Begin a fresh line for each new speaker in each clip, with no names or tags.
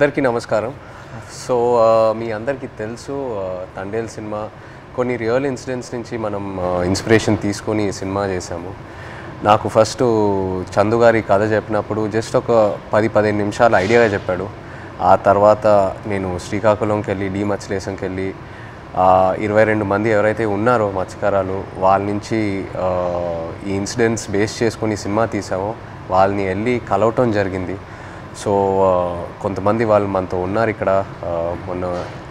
అందరికీ నమస్కారం. సో మీ అందరికీ తెలుసు తండేల్ సినిమా కొన్ని రియల్ ఇన్సిడెంట్స్ నుంచి మనం ఇన్స్పిరేషన్ తీసుకొని ఈ సినిమా చేశాము. నాకు ఫస్ట్ చందు గారి కథ చెప్పినప్పుడు జస్ట్ ఒక 10-15 నిమిషాలు ఐడియాగా చెప్పాడు. ఆ తర్వాత నేను శ్రీకాకుళంకి వెళ్ళి మత్స్యలేశంకి వెళ్ళి 22 మంది ఎవరైతే ఉన్నారో మత్స్యకారాలు వాళ్ళ నుంచి ఈ ఇన్సిడెంట్స్ బేస్ చేసుకొని సినిమా తీసామో వాళ్ళని వెళ్ళి కలవటం జరిగింది. సో కొంతమంది వాళ్ళు మనతో ఉన్నారు ఇక్కడ, మొన్న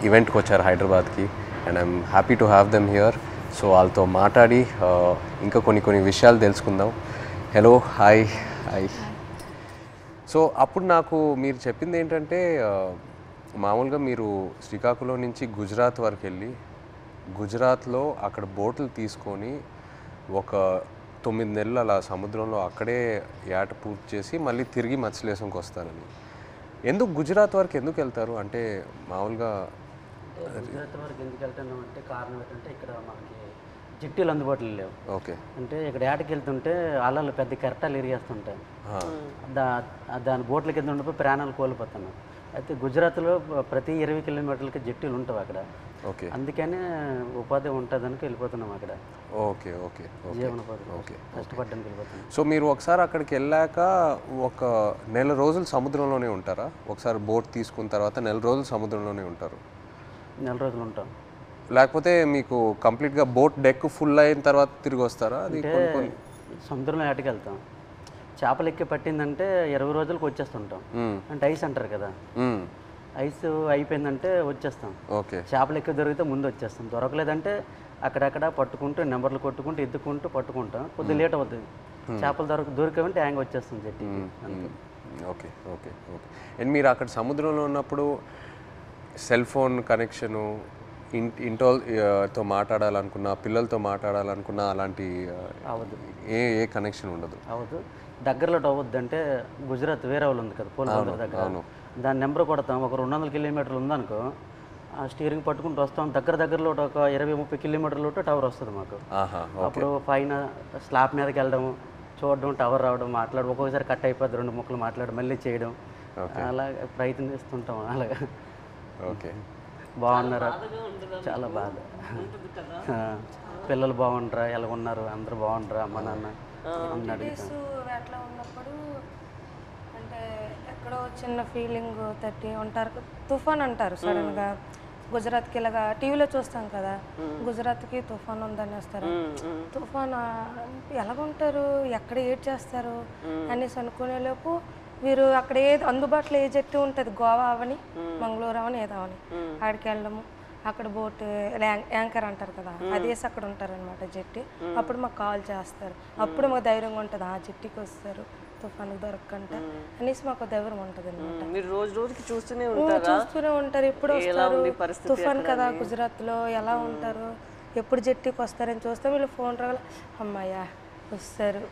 ఈవెంట్కి వచ్చారు హైదరాబాద్కి, and I'm happy to have them here. So వాళ్ళతో మాట్లాడి ఇంకా కొన్ని విషయాలు తెలుసుకుందాం. Hello, hi. సో అప్పుడు నాకు మీరు చెప్పింది ఏంటంటే మామూలుగా మీరు శ్రీకాకుళం నుంచి గుజరాత్ వరకు వెళ్ళి గుజరాత్లో అక్కడ బోట్లు తీసుకొని ఒక 9 నెలలు అలా సముద్రంలో అక్కడే ఏట పూర్తి చేసి మళ్ళీ తిరిగి మత్స్యలేశంకి వస్తారని. ఎందుకు గుజరాత్ వరకు ఎందుకు వెళ్తారు? అంటే మామూలుగా
గుజరాత్ వరకు ఎందుకు వెళ్తున్నాం అంటే కారణం ఏంటంటే ఇక్కడ మనకి జట్టీలు అందుబాటులో లేవు.
ఓకే.
అంటే ఇక్కడ ఏటకి వెళ్తుంటే అలలు పెద్ద కెరటాలు ఎరిగేస్తుంటాయి. దాని బోట్ల కింద ఉండిపోయి ప్రాణాలు కోల్పోతున్నాం. అయితే గుజరాత్లో ప్రతి 20 కిలోమీటర్లకి జట్టీలు ఉంటావు అక్కడ.
ఓకే.
అందుకనే ఉపాధి ఉంటుందని వెళ్ళిపోతున్నాం అక్కడ.
ఓకే ఓకే
జీవనోపాధి ఓకే కష్టపడ్డానికి వెళ్ళిపోతున్నాం.
సో మీరు ఒకసారి అక్కడికి వెళ్ళాక ఒక నెల రోజులు సముద్రంలోనే ఉంటారా? ఒకసారి బోట్ తీసుకున్న తర్వాత నెల రోజులు సముద్రంలోనే ఉంటారు?
నెల రోజులు ఉంటాం.
లేకపోతే మీకు కంప్లీట్గా బోట్ డెక్ ఫుల్ అయిన తర్వాత తిరిగి వస్తారా? అది
సముద్రంలో ఏటకి వెళ్తాం. చేపలు ఎక్కి పట్టిందంటే 20 రోజులకు వచ్చేస్తుంటాం. అంటే ఐస్ అంటారు కదా, ఐస్ అయిపోయిందంటే వచ్చేస్తాం.
ఓకే.
చేపలు ఎక్కువ దొరికితే ముందు వచ్చేస్తాం, దొరకలేదంటే అక్కడక్కడ పట్టుకుంటూ నెంబర్లు కొట్టుకుంటూ ఎత్తుకుంటూ పట్టుకుంటాం. కొద్దిగా లేట్ అవుతుంది. చేపలు దొరికేవంటే హ్యాంగ్ వచ్చేస్తుంది జట్టికి.
Okay okay okay. అండ్ మీరు అక్కడ సముద్రంలో ఉన్నప్పుడు సెల్ ఫోన్ కనెక్షను, ఇంటితో మాట్లాడాలనుకున్నా, పిల్లలతో మాట్లాడాలనుకున్నా అలాంటి
అవదు,
ఏ కనెక్షన్ ఉండదు?
అవదు. దగ్గరలో అవద్దు. అంటే గుజరాత్ వేరే వాళ్ళు ఉంది కదా పోలీసు దగ్గర, దాని నెంబర్ కొడతాం. ఒక 200 కిలోమీటర్లు ఉందనుకో, ఆ స్టీరింగ్ పట్టుకుంటూ వస్తాం. దగ్గరలో ఒక 20-30 కిలోమీటర్లు టవర్ వస్తుంది మాకు. అప్పుడు పైన స్లాబ్ మీదకి వెళ్ళడం, చూడడం, టవర్ రావడం, మాట్లాడడం. ఒక్కొక్కసారి కట్ అయిపోద్ది, 2 ముక్కలు మాట్లాడడం, మళ్ళీ చేయడం, అలా ప్రయత్నిస్తుంటాం. అలాగా.
ఓకే.
బాగున్నారా? చాలా బాధ. పిల్లలు బాగుంటారా, ఎలా ఉన్నారు, అందరూ బాగుంటారా, అమ్మ నాన్న అన్నాడు.
అట్లా ఉన్నప్పుడు అంటే ఎక్కడో చిన్న ఫీలింగ్ తట్టి ఉంటారు. తుఫాన్ అంటారు సడన్గా గుజరాత్కి. ఇలాగా టీవీలో చూస్తాం కదా, గుజరాత్కి తుఫాన్ ఉందని వస్తారు. తుఫాన్ ఎలాగుంటారు, ఎక్కడ ఏడ్ చేస్తారు అనేసి అనుకునేలోపు వీరు అక్కడ ఏది అందుబాటులో ఏ జట్టు ఉంటుంది, గోవా అవని మంగళూరు అవని ఏదో అవని, అక్కడికి వెళ్ళడము. అక్కడ బోట్ యాంకర్ అంటారు కదా, అదేసి అక్కడ ఉంటారనమాట జట్టి. అప్పుడు మాకు కాల్ చేస్తారు. అప్పుడు మాకు ధైర్యంగా ఉంటుంది, ఆ జట్టికి వస్తారు తుఫాను దొరకకంట అనేసి మాకు ధైర్యం ఉంటుంది అనమాట. చూస్తూనే ఉంటారు ఎప్పుడు వస్తారు తుఫాన్ కదా గుజరాత్లో, ఎలా ఉంటారు, ఎప్పుడు జట్టికి వస్తారని చూస్తాం. వీళ్ళు ఫోన్ రావాలి, అమ్మాయ్యా వస్తారు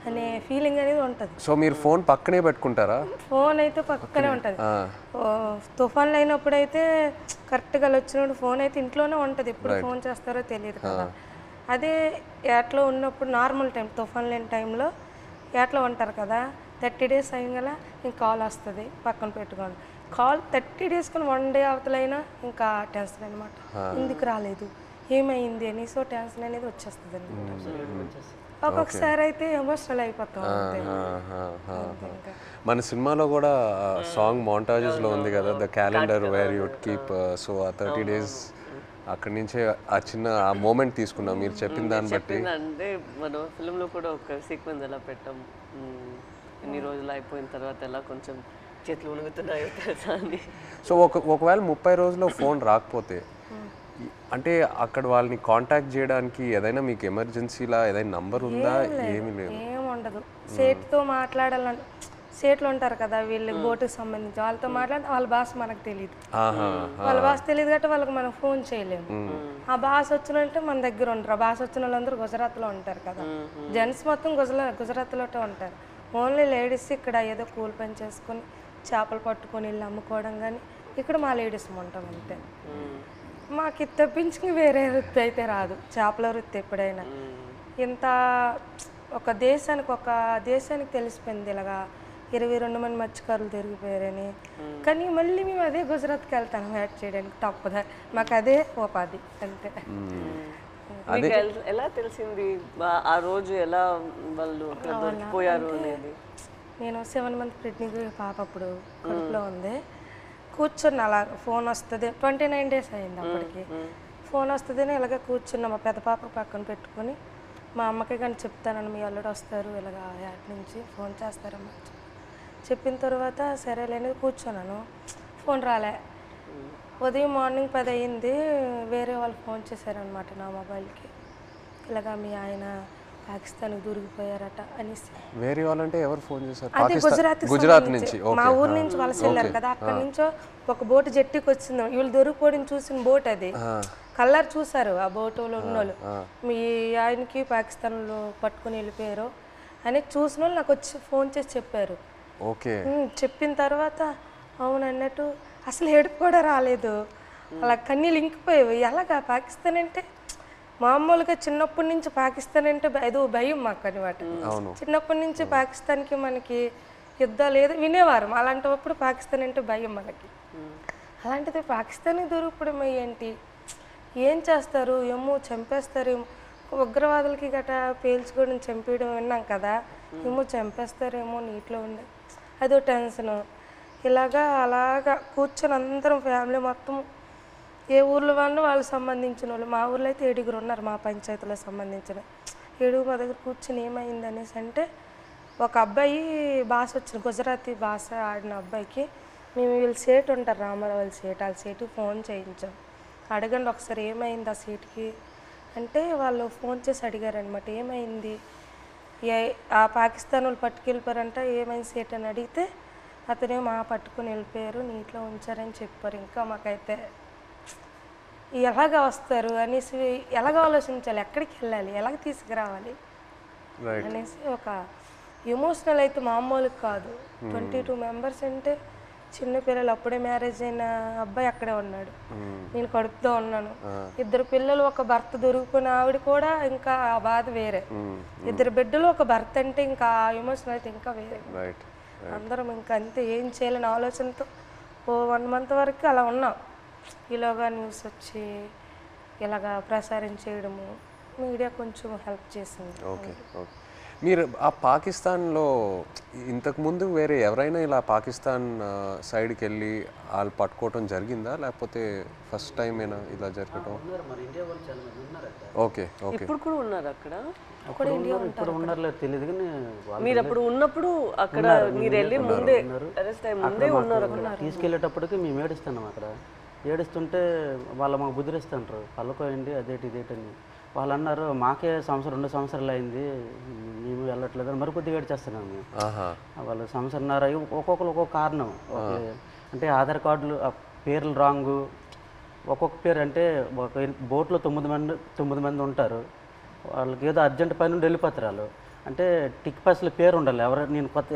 అనే ఫీలింగ్ అనేది ఉంటుంది.
సో మీరు ఫోన్ పక్కనే పెట్టుకుంటారా?
ఫోన్ అయితే పక్కనే ఉంటుంది. తుఫాన్లు అయినప్పుడు అయితే కరెక్ట్గా వచ్చినప్పుడు ఫోన్ అయితే ఇంట్లోనే ఉంటుంది, ఎప్పుడు ఫోన్ చేస్తారో తెలియదు కదా. అదే ఏట్లో ఉన్నప్పుడు నార్మల్ టైం, తుఫాన్ లేని టైంలో ఏట్లో ఉంటారు కదా, 30 డేస్ అయ్యగల ఇంక కాల్ వస్తుంది, పక్కన పెట్టుకోండి. కాల్ 30 డేస్ కానీ 1 డే అవతలైనా ఇంకా టెన్షన్ అనమాట, ఎందుకు రాలేదు, ఏమైంది అని. సో టెన్షన్ అనేది వచ్చేస్తుంది అనమాట. ఒక్కొక్కసారి అయితే ఎమోషనల్ అయిపోతాం.
మన సినిమాలో కూడా సాంగ్ మోంటాజెస్లో ఉంది కదా, the calendar where you'd keep. So ఆ 30 డేస్ అక్కడి నుంచే ఆ చిన్న ఆ మూమెంట్ తీసుకున్నాం మీరు చెప్పిన దాన్ని బట్టి.
అంటే మనం ఫిల్మ్లో కూడా ఒక సీక్వెన్స్ ఎలా పెట్టాం, ఎన్ని రోజులు అయిపోయిన తర్వాత ఎలా కొంచెం చేతులు ఉణుగుతున్నాయో తెలుసా అని. సో
ఒకవేళ 30 రోజుల్లో ఫోన్ రాకపోతే అంటే అక్కడ వాళ్ళని కాంటాక్ట్ చేయడానికి ఏదైనా మీకు ఎమర్జెన్సీలా ఏదైనా నంబర్ ఉందా? ఏమీ లేదు,
ఏముండదు. సేట్తో మాట్లాడాలని, సేట్లు ఉంటారు కదా వీళ్ళకి బోటుకి సంబంధించి, వాళ్ళతో మాట్లాడితే వాళ్ళ భాష మనకు తెలియదు, వాళ్ళ భాష తెలియదు కాబట్టి వాళ్ళకి మనం ఫోన్ చేయలేము. ఆ భాష వచ్చినంటే మన దగ్గర ఉంటారు. ఆ భాష వచ్చిన వాళ్ళందరూ గుజరాత్లో ఉంటారు కదా, జెంట్స్ మొత్తం గుజరాత్లో ఉంటారు. ఓన్లీ లేడీస్ ఇక్కడ ఏదో కూలి పని చేసుకొని చేపలు పట్టుకొని వెళ్ళి అమ్ముకోవడం, కానీ ఇక్కడ మా లేడీస్ ఉంటాం అంతే. మాకు ఇది తప్పించి వేరే వృత్తి అయితే రాదు, చేపల వృత్తి. ఎప్పుడైనా ఇంత ఒక దేశానికి తెలిసిపోయింది ఇలాగా 22 మంది మత్స్యకారులు దొరికిపోయారని. కానీ మళ్ళీ మేము అదే గుజరాత్కి వెళ్తాను వేట చేయడానికి, తప్పదా, మాకు అదే ఉపాధి అంతే.
మీకు ఎలా తెలిసింది ఆ రోజు ఎలా వాళ్ళు అక్కడ దొరికిపోయారు అనేది?
నేను 7 మంత్ ప్రెగ్నెంట్ పాప అప్పుడు కడుపులో ఉంది. కూర్చున్న అలా ఫోన్ వస్తుంది, 29 days అయింది అప్పటికి. ఫోన్ వస్తుందని ఇలాగ కూర్చున్న మా పెద్ద పాప పక్కన పెట్టుకొని, మా అమ్మకి కానీ చెప్తానని మీ అల్లుడు వస్తారు ఇలాగ యాడ్ నుంచి ఫోన్ చేస్తారమ్మా చెప్పిన తర్వాత సరేలేని కూర్చున్నాను. ఫోన్ రాలే. ఉదయం మార్నింగ్ 10 అయింది, వేరే వాళ్ళు ఫోన్ చేశారనమాట నా మొబైల్కి, ఇలాగా మీ ఆయన పాకిస్తాన్కి దూరికిపోయారట అనేసి.
వేరే వాళ్ళంటే ఎవరు ఫోన్ చేశారు?
అది గుజరాత్ నుంచి, మా ఊరు నుంచి వలస వెళ్ళారు కదా, అక్కడి నుంచో ఒక బోటు జట్టికి వచ్చింది. వీళ్ళు దొరికిపోవడం చూసిన బోట్ అది, కలర్ చూసారు ఆ బోటులో ఉన్నోళ్ళు, మీ ఆయనకి పాకిస్తాన్లో పట్టుకుని వెళ్ళిపోయారు అని చూసిన వాళ్ళు నాకు వచ్చి ఫోన్ చేసి చెప్పారు.
ఓకే.
చెప్పిన తర్వాత అవును అన్నట్టు అసలు ఏడుపు కూడా రాలేదు, అలా కన్నీళ్ళు ఇంకిపోయేవి. ఎలాగా పాకిస్తాన్ అంటే మామూలుగా చిన్నప్పటి నుంచి పాకిస్తాన్ అంటే ఏదో భయం మాకు అనమాట. చిన్నప్పటి నుంచి పాకిస్తాన్కి మనకి యుద్ధాలు ఏదో వినేవారు, అలాంటప్పుడు పాకిస్తాన్ అంటే భయం మనకి. అలాంటిది పాకిస్తాన్కి దొరికిపోవడం ఏంటి, ఏం చేస్తారు ఏమో, చంపేస్తారేమో, ఉగ్రవాదులకి గట్రా పేల్చుకోవడం చంపేయడం విన్నాం కదా, ఏమో చంపేస్తారేమో నీటిలో ఉండే అదో టెన్షను. అలాగా కూర్చొని అందరం ఫ్యామిలీ మొత్తం, ఏ ఊర్లో వాళ్ళకి సంబంధించిన వాళ్ళు, మా ఊర్లో అయితే 7 ఉన్నారు మా పంచాయతీలో సంబంధించిన 7 మా దగ్గర కూర్చొని ఏమైంది అనేసి అంటే, ఒక అబ్బాయి భాష వచ్చింది, గుజరాతీ భాష ఆడిన అబ్బాయికి మేము వీళ్ళు సేట్ ఉంటారు రామారావు వాళ్ళ సేట్, వాళ్ళ సేటుకి ఫోన్ చేయించాం. అడగండి ఒకసారి ఏమైంది ఆ సీట్కి అంటే, వాళ్ళు ఫోన్ చేసి అడిగారనమాట ఏమైంది, ఆ పాకిస్తాన్ వాళ్ళు పట్టుకెళ్ళిపోయారంట, ఏమైంది సేట్ అని అడిగితే అతనేమో మా పట్టుకుని వెళ్ళిపోయారు, నీటిలో ఉంచారని చెప్పారు. ఇంకా మాకైతే ఎలాగ వస్తారు అనేసి, ఎలాగ ఆలోచించాలి, ఎక్కడికి వెళ్ళాలి, ఎలాగ తీసుకురావాలి అనేసి ఒక ఎమోషనల్ అయితే మామూలు కాదు. 22 members అంటే చిన్న పిల్లలు, అప్పుడే మ్యారేజ్ అయిన అబ్బాయి అక్కడే ఉన్నాడు, నేను కడుపుతో ఉన్నాను, 2 పిల్లలు, ఒక భర్త దొరికిపోయిన ఆవిడ కూడా ఇంకా ఆ బాధ వేరే, 2 బిడ్డలు ఒక భర్త అంటే ఇంకా ఆ ఎమోషన్ అయితే ఇంకా వేరే. అందరం ఇంకా అంతే, ఏం చేయాలని ఆలోచనతో ఓ 1 month వరకు అలా ఉన్నాం. ఇలాగా న్యూస్ వచ్చి ఇలాగా ప్రసారం చేయడము, మీడియా కొంచెం హెల్ప్ చేసింది.
ఓకే. ఓకే. మీరు ఆ పాకిస్తాన్లో ఇంతకుముందు వేరే ఎవరైనా ఇలా పాకిస్తాన్ సైడ్కి వెళ్ళి వాళ్ళు పట్టుకోవటం జరిగిందా, లేకపోతే ఫస్ట్ టైం అయినా ఇలా జరగటం? ఓకే. ఓకే.
ఇప్పుడు కూడా ఉన్నారు అక్కడ?
ఇప్పుడు ఉన్నారో తెలియదు కానీ
మీరు అప్పుడు ఉన్నప్పుడు అక్కడ మీరు వెళ్ళి ముందే అరెస్ట్ అయ్యి ముందే ఉన్నారు అక్కడ.
తీసుకెళ్ళేటప్పటికి మేము ఏడుస్తున్నాం అక్కడ, ఏడుస్తుంటే వాళ్ళు మాకు బుద్ధిరిస్తుంటారు, పళ్ళకోయండి అదేటి ఇదేటని. వాళ్ళు అన్నారు మాకే 2 సంవత్సరాలు అయింది మేము వెళ్ళట్లేదు అని మరి కొద్దిగా ఏడ్చేస్తున్నాం మేము. వాళ్ళు సంవత్సరంన్నర ఒక్కొక్కరు ఒక్కొక్క కారణం, అంటే ఆధార్ కార్డులు పేర్లు రాంగు, ఒక్కొక్క పేరు అంటే ఒక బోట్లో 9 మంది ఉంటారు, వాళ్ళకి ఏదో అర్జెంట్ పని నుండి వెళ్ళిపోతారు వాళ్ళు. అంటే టిక్ పాస్లో పేరు ఉండాలి,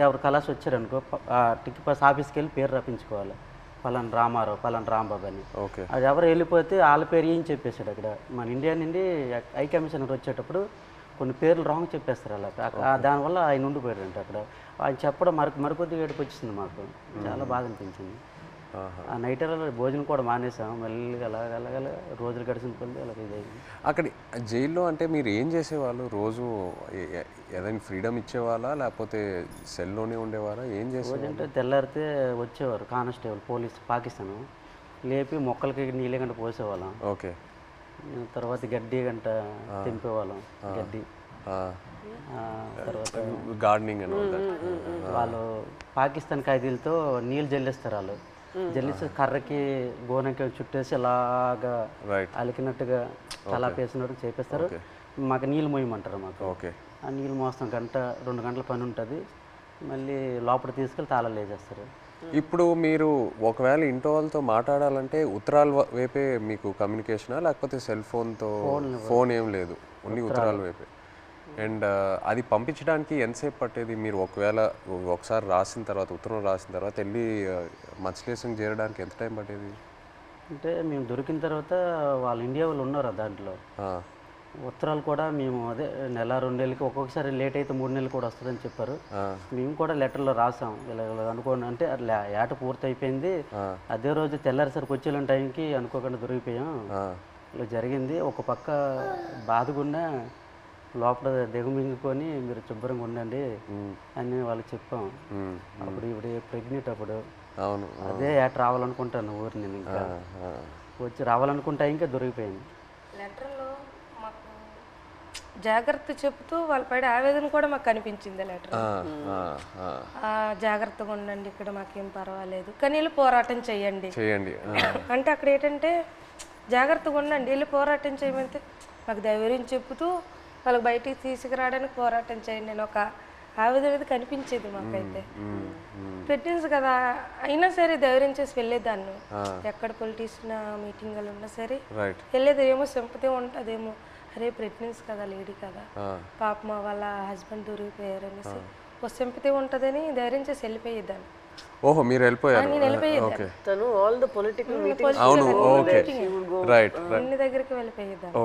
ఎవరు కలాసి వచ్చారనుకో ఆ టిక్ పాస్ ఆఫీస్కి వెళ్ళి పేరు రప్పించుకోవాలి, పలానా రామారావు పలానా రాంబాబు అని. అది ఎవరు వెళ్ళిపోతే వాళ్ళ పేరు ఏం చెప్పేశాడు అక్కడ. మన ఇండియా నుండి హై కమిషనర్ వచ్చేటప్పుడు కొన్ని పేర్లు రాంగ్ చెప్పేస్తారు అలా, దానివల్ల ఆయన ఉండిపోయాడంట అక్కడ. ఆయన చెప్పడం మరికొద్దిగా ఏడుపు వచ్చింది మాకు, చాలా బాధ అనిపించింది. ఆ నైట్ భోజనం కూడా మానేసాం, మళ్ళీ అలాగ రోజులు గడిచిన కొద్ది అలాగ ఇదైంది.
అక్కడ జైల్లో అంటే మీరు ఏం చేసేవాళ్ళు రోజు? ఏదైనా ఫ్రీడమ్ ఇచ్చేవాళ్ళా లేకపోతే సెల్లోనే ఉండేవారా, ఏం చేసేవారు?
అంటే తెల్లారితే వచ్చేవారు కానిస్టేబుల్ పోలీస్ పాకిస్తాన్, లేపి మొక్కలకి నీళ్ళ గంట పోసేవాళ్ళం.
ఓకే.
తర్వాత గడ్డి గంట తెంపేవాళ్ళం, గడ్డి. తర్వాత
గార్డెనింగ్ అని
వాళ్ళు పాకిస్తాన్ ఖైదీలతో నీళ్ళు జల్లిస్తారు, వాళ్ళు జల్లిసి కర్రకి గోనెకి చుట్టేసి అలాగా అలికినట్టుగా చలాపేసినట్టు చేపిస్తారు. మాకు నీళ్ళు మోయమంటారు మాకు.
ఓకే.
ఆ నీళ్ళు మోస్తాం, 2 గంటల పని ఉంటుంది, మళ్ళీ లోపల తీసుకెళ్ళి తాళాలు వేసేస్తారు.
ఇప్పుడు మీరు ఒకవేళ ఇంట్లో వాళ్ళతో మాట్లాడాలంటే ఉత్తరాల వైపే మీకు కమ్యూనికేషనా, లేకపోతే సెల్ ఫోన్తో? ఫోన్ ఏం లేదు, ఓన్లీ ఉత్తరాల వైపే. అండ్ అది పంపించడానికి ఎంతసేపు పట్టేది? మీరు ఒకసారి రాసిన తర్వాత, ఉత్తరం రాసిన తర్వాత వెళ్ళి మత్స్యలేశం చేరడానికి ఎంత టైం పట్టేది?
అంటే మేము దొరికిన తర్వాత వాళ్ళు ఇండియా వాళ్ళు ఉన్నారు దాంట్లో, ఉత్తరాలు కూడా మేము అదే నెల 2 నెలలకి ఒక్కొక్కసారి లేట్ అయితే 3 నెలలు కూడా వస్తుందని చెప్పారు. మేము కూడా లెటర్లో రాసాం ఇలా అనుకోండి అంటే అట్లా ఏట పూర్తి అయిపోయింది, అదే రోజు తెల్లారిసరికి వచ్చేలాంటి టైంకి అనుకోకుండా దొరికిపోయాం, ఇలా జరిగింది. ఒక పక్క బాధగున్నా లోపల దిగమింగుకొని మీరు శుభ్రంగా ఉండండి అని వాళ్ళకి చెప్పాం. అప్పుడు ఇప్పుడు ప్రెగ్నెంట్ అప్పుడు
అవును
అదే ఏట రావాలనుకుంటాను ఊరి నేను ఇంకా వచ్చి రావాలనుకుంటా ఇంకా దొరికిపోయింది.
లెటర్లో మాకు జాగ్రత్త చెప్తూ వాళ్ళ పడే ఆవేదన కూడా మాకు కనిపించింది లెటర్. జాగ్రత్తగా ఉండండి, ఇక్కడ మాకేం పర్వాలేదు కానీ వెళ్ళి పోరాటం చేయండి. అంటే అక్కడ ఏంటంటే జాగ్రత్తగా ఉండండి, వెళ్ళి పోరాటం చేయమంటే మాకు ధైర్యం చెప్తూ వాళ్ళకి బయటికి తీసుకురావడానికి పోరాటం చేయండి నేను ఒక ఆవేదన కనిపించేది మాకైతే. ప్రెగ్నెన్సీ కదా అయినా సరే ధైర్యం చేసి వెళ్ళేదాన్ని, ఎక్కడ పొలిటీషియన్ మీటింగ్లు ఉన్నా సరే వెళ్ళేది. ఏమో సింపతి ఉంటుందేమో, అరే ప్రెగ్నెన్సీ కదా లేడీ కదా పాపం వాళ్ళ హస్బెండ్ దొరికిపోయారు అనేసి ఒక సింపతి ఉంటుందని ధైర్యం చేసి వెళ్ళిపోయేదాన్ని.
ఓహో మీరు వెళ్ళిపోయారు.
నేను వెళ్ళిపోయేదాన్ని,
తను ఆల్ ద పొలిటికల్
అన్ని దగ్గరికి వెళ్ళిపోయేదాన్ని.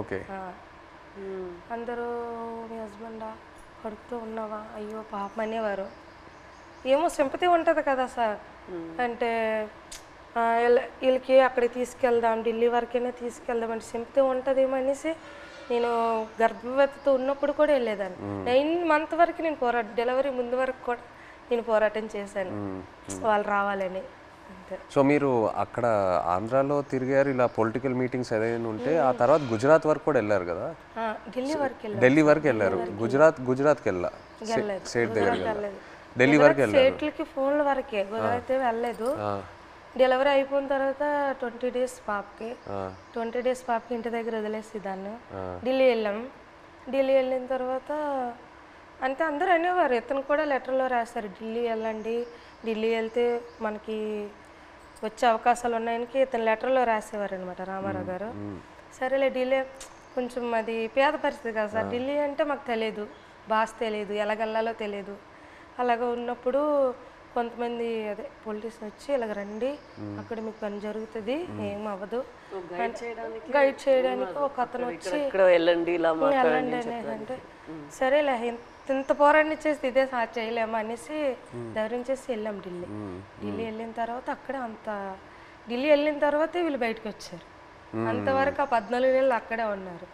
అందరూ మీ హస్బెండా కడుపుతో ఉన్నావా అయ్యో పాపం అనేవారు. ఏమో సింపతి ఉంటుంది కదా సార్, అంటే వీళ్ళకి అక్కడికి తీసుకెళ్దాం ఢిల్లీ వరకైనా తీసుకెళ్దాం అంటే సింపతి ఉంటుందేమో అనేసి నేను గర్భవతితో ఉన్నప్పుడు కూడా వెళ్ళేదాన్ని. 9 months వరకు నేను డెలివరీ ముందు వరకు కూడా నేను పోరాటం చేశాను వాళ్ళు రావాలని.
సో మీరు అక్కడ ఆంధ్రాలో తిరిగారు ఇలా పొలిటికల్ మీటింగ్స్ ఏదైనా ఉంటే, ఆ తర్వాత గుజరాత్ వరకు కూడా వెళ్ళారు కదా? ఢిల్లీ వరకు వెళ్ళారు. గుజరాత్కి వెళ్ళా స్టేట్ దగ్గర ఢిల్లీ వరకు వెళ్ళారు.
స్టేట్లకి ఫోన్ల వరకే, గుజరాత్ వెళ్ళలేదు. డెలివరీ అయిపోయిన తర్వాత 20 days పాపకి 20 days పాపకి ఇంటి దగ్గర వదిలేసి దాన్ని ఢిల్లీ వెళ్ళాం. ఢిల్లీ వెళ్ళిన తర్వాత అంటే అందరూ అనేవారు, ఇతను కూడా లెటర్లో రాశారు ఢిల్లీ వెళ్ళండి, ఢిల్లీ వెళ్తే మనకి వచ్చే అవకాశాలు ఉన్నాయని ఇతను లెటర్లో రాసేవారు అనమాట రామారావు గారు. సరేలే ఢిల్లీ కొంచెం అది పేద పరిస్థితి కదా సార్, ఢిల్లీ అంటే మాకు తెలియదు, భాష తెలియదు, ఎలాగెళ్ళాలో తెలియదు. అలాగ ఉన్నప్పుడు కొంతమంది అదే పొలిటీషియన్ వచ్చి ఇలాగ రండి అక్కడ మీకు పని జరుగుతుంది ఏం అవ్వదు గైడ్ చేయడానికి ఒక అతను వచ్చి వెళ్ళండి అంటే సరేలే ఇంత పోరాటం చేస్తే ఇదే చేయలేము అనేసి ధైర్యం చేసి వెళ్ళాం ఢిల్లీ. వెళ్ళిన తర్వాత అక్కడే ఢిల్లీ వెళ్ళిన తర్వాతే వీళ్ళు బయటకు వచ్చారు. అంతవరకు ఆ 14 నెలలు అక్కడే ఉన్నారు.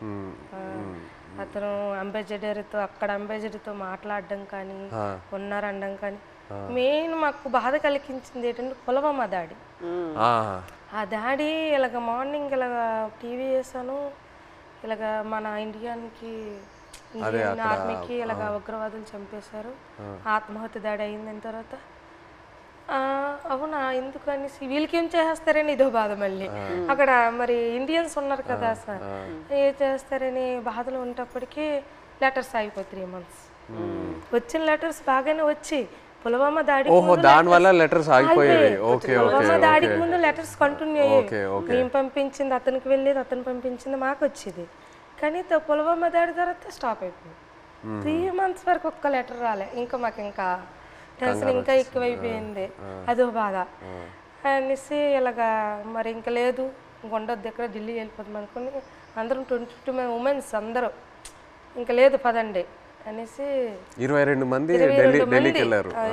అతను అంబాసిడర్తో మాట్లాడడం కానీ ఉన్నారనడం కానీ. మెయిన్ మాకు బాధ కలిగించింది ఏంటంటే పుల్వామా దాడి. ఆ దాడి ఇలాగ మార్నింగ్ ఇలాగ టీవీ వేసాను, ఇలాగ మన ఇండియన్ ఆర్మీకి ఇలాగ ఉగ్రవాదులు చంపేశారు, ఆత్మహత్య దాడి అయిందని తర్వాత అవునా ఎందుకు అనేసి వీళ్ళకి ఏం చేస్తారని ఇదో బాధ. మళ్ళీ అక్కడ మరి ఇండియన్స్ ఉన్నారు కదా సార్, ఏం చేస్తారని బాధలు ఉన్నప్పటికీ లెటర్స్ ఆగిపోయి 3 months. వచ్చిన లెటర్స్ బాగానే వచ్చి పుల్వామా దాడికి ముందు లెటర్స్ కంటిన్యూ అయ్యాయి. మేము పంపించింది అతనికి వెళ్ళేది, అతను పంపించింది మాకు వచ్చేది. కానీ పుల్వామా దాడి తర్వాత స్టాప్ అయిపోయింది. 3 months వరకు ఒక్క లెటర్ రాలే. ఇంకా మాకు ఇంకా టెన్షన్ ఇంకా ఎక్కువైపోయింది, అదో బాధ అనేసి ఇలాగా మరి ఇంకా లేదు ఉండొద్దు ఎక్కడ ఢిల్లీ వెళ్ళిపోతాం అనుకుని అందరం 22 ఉమెన్స్ అందరూ ఇంకా లేదు పదండి అనేసి
22 మంది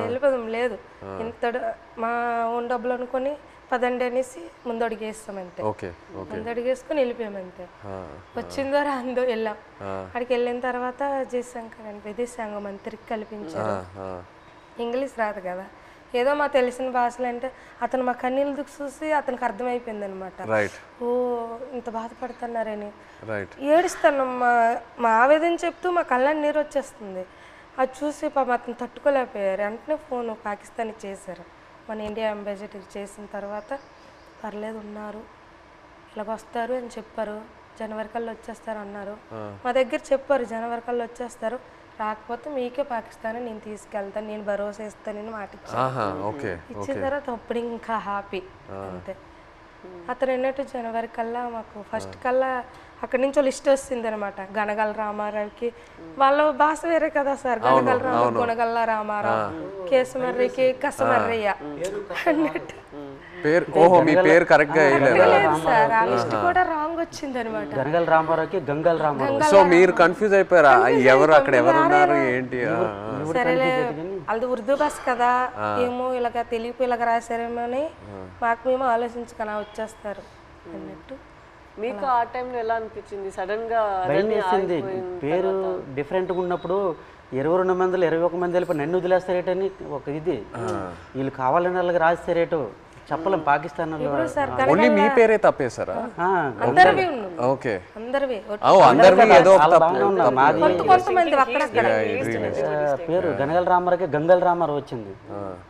వెళ్ళిపోదాం లేదు ఇంత మా ఓన్ డబ్బులు అనుకుని పదండి అనేసి ముందడుగు వేస్తాం అంతే. ముందడుగు వేసుకుని వెళ్ళిపోయాం అంతే. వచ్చిందో రాందో వెళ్ళాం. అక్కడికి వెళ్ళిన తర్వాత జయశంకర్ అని విదేశాంగ మంత్రికి కల్పించారు. ఇంగ్లీష్ రాదు కదా, ఏదో మా తెలిసిన భాషలు అంటే అతను మా కన్నీళ్ళు దుక్కు చూసి అతనికి అర్థమైపోయింది అనమాట. ఓ ఇంత బాధపడుతున్నారని ఏడుస్తాను. మా ఆవేదన చెప్తూ మా కళ్ళని నీరు వచ్చేస్తుంది. అది చూసి పాపం అతను తట్టుకోలేకపోయారు. వెంటనే ఫోన్ పాకిస్తాన్కి చేశారు. మన ఇండియా అంబాసిడర్ చేసిన తర్వాత పర్లేదు ఉన్నారు ఇలాగొస్తారు అని చెప్పారు. జనవరి కల్లా వచ్చేస్తారు అన్నారు. మా దగ్గర చెప్పారు జనవరి కల్లా వచ్చేస్తారు, రాకపోతే మీకే పాకిస్తాన్ నేను తీసుకెళ్తాను, నేను భరోసా ఇస్తానని మాట ఇచ్చిన తర్వాత అప్పుడు ఇంకా హ్యాపీ అంతే. అతను ఎన్నట్టు జనవరి కల్లా మాకు ఫస్ట్ కల్లా అక్కడి నుంచి లిస్ట్ వస్తుంది అనమాట. గనగల రామారావుకి వాళ్ళ భాష వేరే కదా సార్, గనగల రామారావు గుణగల్ల రామారావు, కేసమర్రికి కసమర్రయ్య అన్నట్టు
పేరు ఓహో మీ పేరు కరెక్ట్గా వేయలేదా?
లేదు సార్, ఆ లిస్ట్ కూడా రాంగ్ వచ్చింది అనమాట.
గనగల రామారావుకి గంగల్ రామారావు.
సో మీరు కన్ఫ్యూజ్ అయిపోయారా ఎవరు అక్కడ ఎవరు ఉన్నారు ఏంటి?
సరేలే వాళ్ళది ఉర్దూ భాష కదా, ఏమో ఇలాగ తెలియపు ఇలాగ రాశారేమో అని మాకు మేము ఆలోచించుకొని వచ్చేస్తారు అన్నట్టు.
మీకు ఆ టైంలో ఎలా అనిపించింది సడన్ గా
భయం వేసింది. పేరు డిఫరెంట్గా ఉన్నప్పుడు 22 మందిలో 21 మంది వెళ్ళిపోయి నన్ను వదిలేస్తారేటని ఒక ఇది, వీళ్ళు కావాలని వాళ్ళకి రాస్తారేటో చెప్పలేం. పాకిస్తాన్
ఓన్లీ మీ పేరే తప్పేశారా?
అందరివి ఉన్నాయి,
ఓకే,
అందరివి
అందరివి ఏదో ఒక
కొంతమంది అక్కడక్కడ
పేరు గనగల రామారావుకి గంగల్ రామారావు వచ్చింది.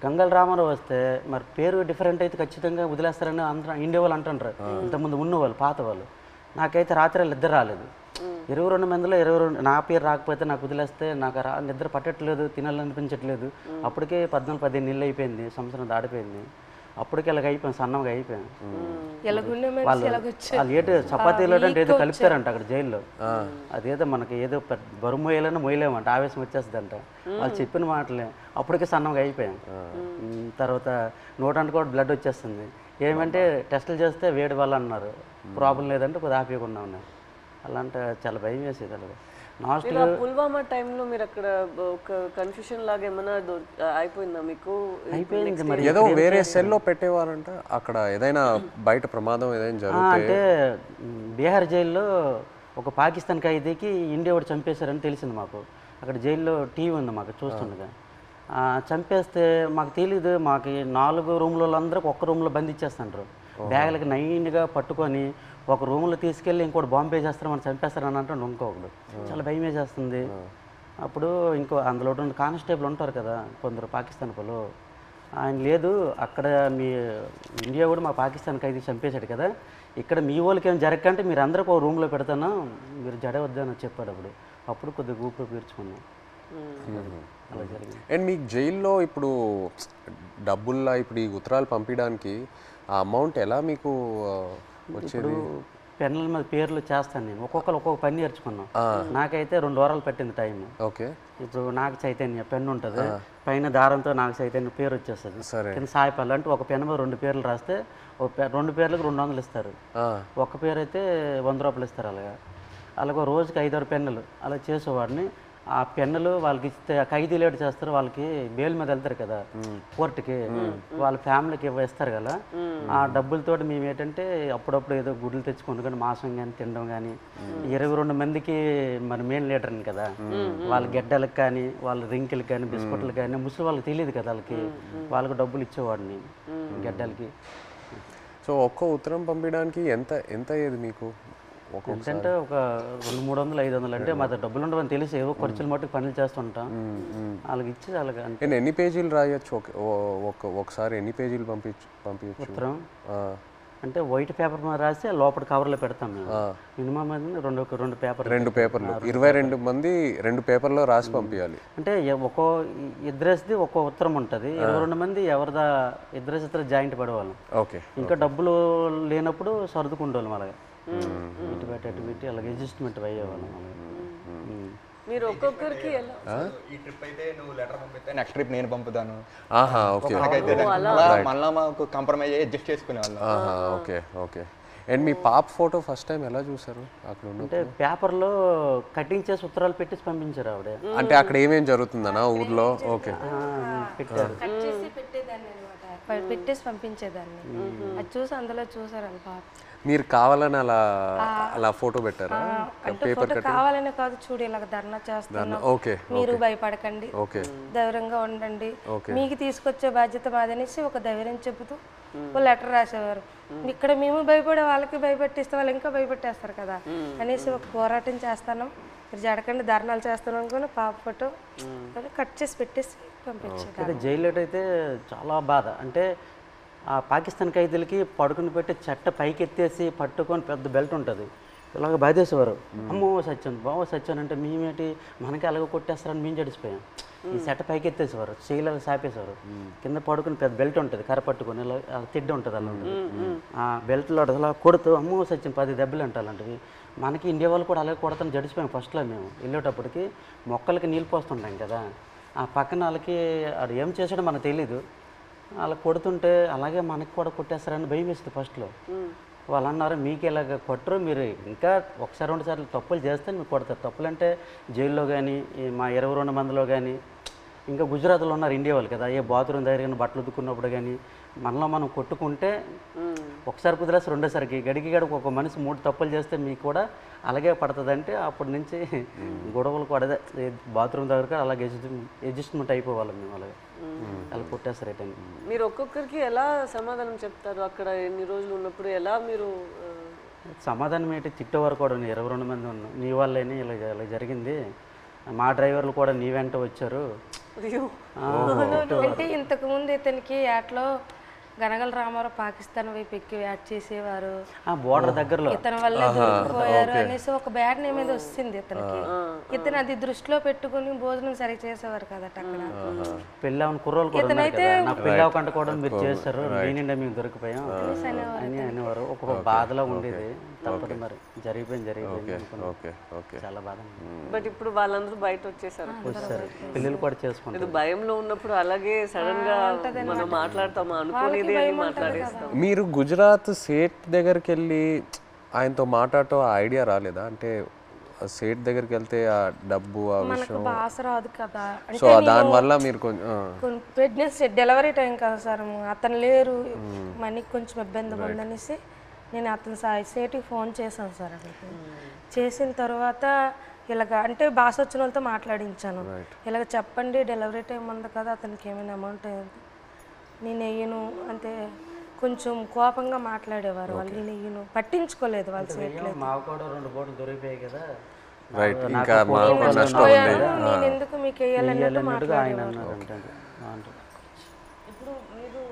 గంగల్ రామారావు వస్తే మరి పేరు డిఫరెంట్ అయితే ఖచ్చితంగా వదిలేస్తారని అందరూ ఇండియా వాళ్ళు అంటుంటారు, ఇంతకుముందు ఉన్నవాళ్ళు పాత వాళ్ళు. నాకైతే రాత్రి ఇద్దరు రాలేదు. 22 మందిలో 22 నా పేరు రాకపోతే నాకు వదిలేస్తే నాకు నిద్ర పట్టట్లేదు, తినాలనిపించట్లేదు. అప్పటికే 14-15 నెలలు అయిపోయింది, సంవత్సరం దాడిపోయింది. అప్పటికి ఇలాగ అయిపోయాను, సన్నంగా అయిపోయాను. వాళ్ళు ఏదో చపాతీలో అంటే ఏదో కలుపుతారంట అక్కడ జైల్లో, అదేదో మనకి ఏదో బరువు మోయాలని మోయలేమంట, ఆవేశం వచ్చేస్తుందంట. వాళ్ళు చెప్పిన మాటలే అప్పటికే సన్నంగా అయిపోయాం. తర్వాత నోటంటే కూడా బ్లడ్ వచ్చేస్తుంది. ఏమంటే టెస్టులు చేస్తే వేడి వల్ల అన్నారు, ప్రాబ్లం లేదంటే కొద్దిగా ఆపేయకుండా ఉన్నారు. అలాంటి చాలా భయం వేసేది. అలాగే
పుల్వామా టైంలో మీరు అక్కడ ఒక కన్ఫ్యూషన్ లాగా ఏమైనా అయిపోయిందా మీకు?
అయిపోయింది మరి.
ఏదో వేరే సెల్లో పెట్టేవారంట అక్కడ, ఏదైనా బయట ప్రమాదం ఏదైనా జరిగితే.
అంటే బీహార్ జైల్లో ఒక పాకిస్తాన్ ఖైదీకి ఇండియా వాడు చంపేశారని తెలిసింది మాకు. అక్కడ జైల్లో టీవీ ఉంది మాకు చూస్తుండగా. చంపేస్తే మాకు తెలీదు, మాకు 4 రూమ్లలో అందరికి ఒక్క రూమ్లో బంధించేస్తుంటారు. బ్యాగులకి నైన్గా పట్టుకొని ఒక రూమ్లో తీసుకెళ్ళి ఇంకోటి బాంబే చేస్తారు, మనం చంపేస్తారని అంటే ఇంకొకడు. చాలా భయం వేసేస్తుంది. అప్పుడు ఇంకో అందులో కానిస్టేబుల్ ఉంటారు కదా కొందరు పాకిస్తాన్ వాళ్ళు, ఆయన లేదు అక్కడ మీ ఇండియా కూడా మా పాకిస్తాన్ ఖైదీ చంపేశాడు కదా, ఇక్కడ మీ వాళ్ళకి ఏం జరగకంటే మీరు అందరికి ఒక రూమ్లో పెడతాను, మీరు జడవద్దని చెప్పాడు. అప్పుడు కొద్దిగా ఊపిరి పీల్చుకున్నాం. అలా జరిగింది.
అండ్ మీకు జైల్లో ఇప్పుడు డబ్బుల్లా ఇప్పుడు ఈ ఉత్తరాలు పంపించడానికి ఆ అమౌంట్ ఎలా మీకు వచ్చేది?
పెన్నుల మీద పేర్లు చేస్తాను నేను, ఒక్కొక్కరు ఒక్కొక్క పని నేర్చుకున్నాం. నాకైతే 2 వారాలు పట్టింది టైం.
ఓకే,
ఇప్పుడు నాకు చైతన్య పెన్ను ఉంటుంది, పైన దారంతో నాకు చైతన్య పేరు వచ్చేస్తుంది. కింద సాయిపల్లి అంటే ఒక పెన్ను మీద 2 పేర్లు రాస్తే 2 పేర్లకు 200 ఇస్తారు. ఒక పేరు అయితే 100 రూపాయలు ఇస్తారు. అలాగే రోజుకి 5-6 పెన్నులు అలా చేసేవాడిని. ఆ పెన్నులు వాళ్ళకి ఇస్తే ఖైదీ లేట్ చేస్తారు, వాళ్ళకి బెయిల్ మీద వెళ్తారు కదా కోర్టుకి, వాళ్ళ ఫ్యామిలీకి ఇస్తారు కదా. ఆ డబ్బులతో మేము ఏంటంటే అప్పుడప్పుడు ఏదో గుడ్లు తెచ్చుకొని కానీ మాంసం కానీ తినడం కానీ, 22 మందికి మరి మెయిన్ లీడర్ని కదా, వాళ్ళ గెడ్డలకు కానీ వాళ్ళ రింకిలకు కానీ బిస్కెట్లకు కానీ ముసలి వాళ్ళకి తెలియదు కదా, వాళ్ళకి డబ్బులు ఇచ్చేవాడిని గెడ్డలకి.
సో ఒక్కో ఉత్తరం పంపించడానికి ఎంత అయ్యేది మీకు?
అంటే ఒక 200-300-500 అంటే మా డబ్బులు ఉండవని తెలిసి ఏవో ఖర్చులు మట్టుకు పనులు చేస్తుంటాం. వాళ్ళకి ఇచ్చి అలాగే.
నేను ఎన్ని పేజీలు రాయొచ్చు ఒకసారి? ఎన్ని పేజీలు పంపించచ్చు
ఉత్తరం? అంటే వైట్ పేపర్ మీద రాసి లోపల కవర్లో పెడతాం మేము. మినిమం రెండు పేపర్లు 22 మంది 2 పేపర్లో రాసి పంపించాలి. అంటే ఒక్కో ఇద్దరేసిది ఒక్కో ఉత్తరం ఉంటుంది. 22 మంది ఎవరిదా ఇద్దరు జాయింట్ పడేవాళ్ళం.
ఓకే,
ఇంకా డబ్బులు లేనప్పుడు సర్దుకుండేవాళ్ళం. అలాగే ఇటు పెట్టి అలాగే అడ్జస్ట్మెంట్ అయ్యేవాళ్ళం.
మీరు ఒక్కొక్కరికి
ఈ ట్రిప్ అయితే నువ్వు లెటర్ పంపిస్తే నెక్స్ట్ ట్రిప్ నేను పంపుతాను.
ఓకే,
మళ్ళీ మాకు కాంప్రమైజ్ అయ్యి అడ్జస్ట్ చేసుకునేవాళ్ళం.
ఓకే. అండ్ మీ పాప ఫోటో ఫస్ట్ టైం ఎలా చూసారు అక్కడ?
అంటే పేపర్లో కటింగ్ చేసి ఉత్తరాలు పెట్టేసి పంపించారు ఆవిడ.
అంటే అక్కడ ఏమేం జరుగుతుందనా ఊర్లో? ఓకే,
పెట్టారు,
పెట్టేసి పంపించేదాన్ని. అది చూసి అందులో చూసారు పాప.
మీరు కావాలని అలా ఫోటో పెట్టారా?
అంటే ఫోటో కావాలని కాదు, చూడు ఇలాగ ధర్నా చేస్తున్నాం, మీరు భయపడకండి, ధైర్యంగా ఉండండి, మీకు తీసుకొచ్చే బాధ్యత మాదనేసి ఒక ధైర్యం చెబుతూ ఒక లెటర్ రాసేవారు. ఇక్కడ మేము భయపడే వాళ్ళకి భయపెట్టిస్తే వాళ్ళు ఇంకా భయపెట్టేస్తారు కదా అనేసి ఒక పోరాటం చేస్తాను, మీరు జడకండి ధర్నాలు చేస్తాను అనుకుని పాప ఫోటో కట్ చేసి పెట్టేసి పంపించారు.
జైల్లో అయితే చాలా బాధ. అంటే ఆ పాకిస్తాన్ ఖైదీలకి పడుకుని పెట్టి చెట్ట పైకి ఎత్తేసి పట్టుకొని పెద్ద బెల్ట్ ఉంటుంది, ఇలాగ బాధేసేవారు. అమ్మో సత్యం బావో సత్యం అంటే మేమేంటి మనకి అలాగ కొట్టేస్తారని మేము జడిసిపోయాం. ఈ చెట్ట పైకి ఎత్తేసేవారు, చేయలేదు సాపేసేవారు. కింద పడుకుని పెద్ద బెల్ట్ ఉంటుంది, కర్ర పట్టుకొని ఇలా తిడ్డ ఉంటుంది, అలా ఉంటుంది. ఆ బెల్ట్లో అలా కొడుతూ అమ్మో సత్యం 10 దెబ్బలు అంటే అలాంటివి. మనకి ఇండియా వాళ్ళు కూడా అలాగే కొడతాను జడిసిపోయాం. ఫస్ట్లో మేము వెళ్ళేటప్పటికి మొక్కలకి నీళ్ళు పోస్తుంటాం కదా, ఆ పక్కన వాళ్ళకి అది ఏం చేసాడో మనకు తెలీదు. అలా కొడుతుంటే అలాగే మనకి కూడా కొట్టేస్తారని భయం వేస్తుంది ఫస్ట్లో. వాళ్ళు అన్నారు మీకు ఇలాగ కొట్టరు, మీరు ఇంకా ఒకసారి 2 సార్లు తప్పులు చేస్తే మీకు కొడతారు. తప్పులు అంటే జైల్లో కానీ మా 22 మందిలో కానీ, ఇంకా గుజరాత్లో ఉన్నారు ఇండియా వాళ్ళు కదా, ఏ బాత్రూమ్ దగ్గర కానీ బట్టలు ఉతుక్కున్నప్పుడు కానీ మనలో మనం కొట్టుకుంటే ఒకసారి కుదిరేసి రెండోసారికి గడికి ఒక మనిషి 3 తప్పులు చేస్తే మీకు కూడా అలాగే పడుతుంది అంటే అప్పటి నుంచి గొడవలు కూడా అదే బాత్రూమ్ దగ్గర అలాగే అడ్జస్ట్మెంట్ అయిపోవాలి మేము. అలాగే అలా కొట్టేస్తారు రిటర్న్.
మీరు ఒక్కొక్కరికి ఎలా సమాధానం చెప్తారు అక్కడ ఎన్ని రోజులు ఉన్నప్పుడు? ఎలా మీరు
సమాధానం ఏంటి, తిట్టేవారు కూడా 22 మంది ఉన్నాం, నీ వాళ్ళని ఇలా ఇలా జరిగింది, మా డ్రైవర్లు కూడా నీ వెంట వచ్చారు.
అంటే ఇంతకుముందు ఇతనికి యాట్లో గనగల రామారావు పాకిస్తాన్ వైపు ఎక్కి యాడ్ చేసేవారు,
బోర్డర్ దగ్గరలో
ఇతని వల్లే దొరికిపోయారు అనేసి ఒక బ్యాడ్ నేమ్ మీద వస్తుంది ఇతనికి. ఇతను అది దృష్టిలో పెట్టుకుని భోజనం సరిగ్గా చేసేవారు కదట అక్కడ.
పెళ్ళి అవును కుర్రోలు కూడా ఉన్నారు కదా, నాకు పెళ్ళి అవ్వకుండా కూడా మీరు చేస్తారు, నేనిండా మేము దొరికిపోయాం అని అనేవారు. ఒక్కొక్క బాధలో ఉండేది. తప్పదు మరి, జరిగిపోయింది చాలా బాధ.
బట్ ఇప్పుడు వాళ్ళందరూ బయట వచ్చేసారు,
పిల్లలు కూడా చేసుకుంటారు.
భయంలో ఉన్నప్పుడు అలాగే సడన్ గా మనం మాట్లాడతామా అనుకోలేదే అని మాట్లాడేస్తాం.
మీరు గుజరాత్ సేట్ దగ్గరికి వెళ్ళి ఆయనతో మాట్లాడటం ఐడియా రాలేదా? అంటే సేట్ దగ్గరికి వెళ్తే ఆ డబ్బు ఆ విషయం
భాష రాదు కదా,
సో దానివల్ల మీరు కొంచెం
ప్రెగ్నెన్సీ డెలివరీ టైం కదా సార్, అతను లేరు, మనకి కొంచెం ఇబ్బందిగా ఉందనేసి నేను అతను సేటికి ఫోన్ చేశాను సార్. అక్కడికి చేసిన తర్వాత ఇలాగ అంటే భాష వచ్చిన వాళ్ళతో మాట్లాడించాను, ఇలాగ చెప్పండి డెలివరీ టైం ఉంది కదా, అతనికి ఏమైనా అమౌంట్ నేను వెయ్యను అంటే కొంచెం కోపంగా మాట్లాడేవారు వాళ్ళు. నేను వెయ్యను, పట్టించుకోలేదు వాళ్ళు.
మాకు కూడా 2 బోట్లు దొరికిపోయాయి కదా,
నేను ఎందుకు మీకు వేయాలన్నట్టు మాట్లాడేవారు.
ఇప్పుడు మీరు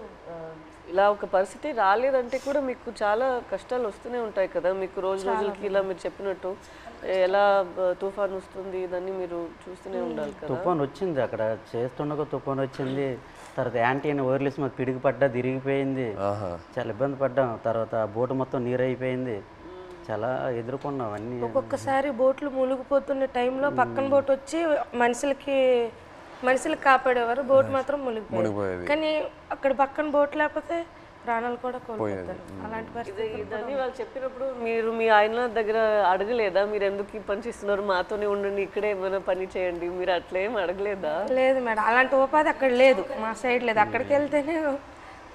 ఇలా ఒక పరిస్థితి రాలేదంటే కూడా మీకు చాలా కష్టాలు వస్తూనే ఉంటాయి కదా, మీకు రోజు రోజులకి ఇలా మీరు చెప్పినట్టు ఎలా తుఫాన్ వస్తుంది ఇదన్నీ మీరు చూస్తూనే ఉండాలి కదా.
తుఫాన్ వచ్చింది అక్కడ చేస్తుండగా తుఫాన్ వచ్చింది, తర్వాత యాంటీ అని వైర్లెస్ మాకు పిడికి పడ్డా తిరిగిపోయింది, చాలా ఇబ్బంది పడ్డాం. తర్వాత బోటు మొత్తం నీరు అయిపోయింది, చాలా ఎదుర్కొన్నాం అన్నీ.
ఒక్కొక్కసారి బోట్లు మునిగిపోతున్న టైంలో పక్కన బోట్ వచ్చి మనుషులకు కాపాడేవారు, బోట్ మాత్రం మునిగిపోయేది. కానీ అక్కడ పక్కన బోట్ లేకపోతే ప్రాణాలు కూడా కోల్పోతారు. అలాంటి పరిస్థితి
ఇదని వాళ్ళు చెప్పినప్పుడు మీరు మీ ఆయన దగ్గర అడగలేదా, మీరు ఎందుకు ఈ పని చేస్తున్నారు, మాతోనే ఉండండి, ఇక్కడే ఏమైనా పని చేయండి, మీరు అట్లేం అడగలేదా?
లేదు మేడం, అలాంటి ఉపాధి అక్కడ లేదు, మా సైడ్ లేదు. అక్కడికి వెళ్తేనే